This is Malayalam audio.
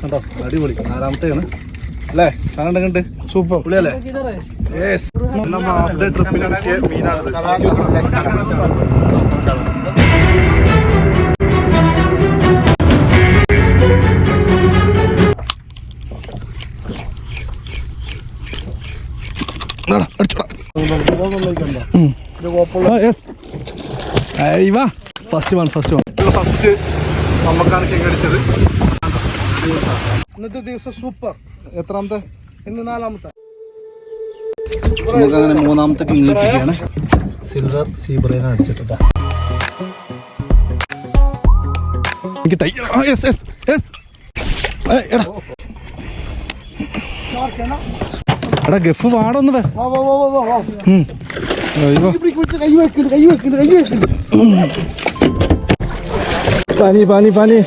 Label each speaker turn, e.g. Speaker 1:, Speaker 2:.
Speaker 1: കണ്ടോ അടിപൊളി 4ാമത്തെയാണ് അല്ലേ സാധനം കണ്ട് സൂപ്പർ പുള്ളിയല്ലേ നമ്മ ഹാഫ് ഡേ ട്രിപ്പിനിടയ്ക്ക് മീനാണ് ഫസ്റ്റ് നമുക്കാണ് കിങ് അടിച്ചത്. ഇന്നത്തെ ദിവസം സൂപ്പർ. എത്രാമത്തെ? ഇന്ന് 4ാമത്തെ. നമുക്കങ്ങനെ 3ാമത്തെ കിങ് കിട്ടിയാണ്. സിൽവർ സീബ്രേനെ അടിച്ചിട്ടാ. എടാ ഗഫ് വാടൊന്ന് പാനി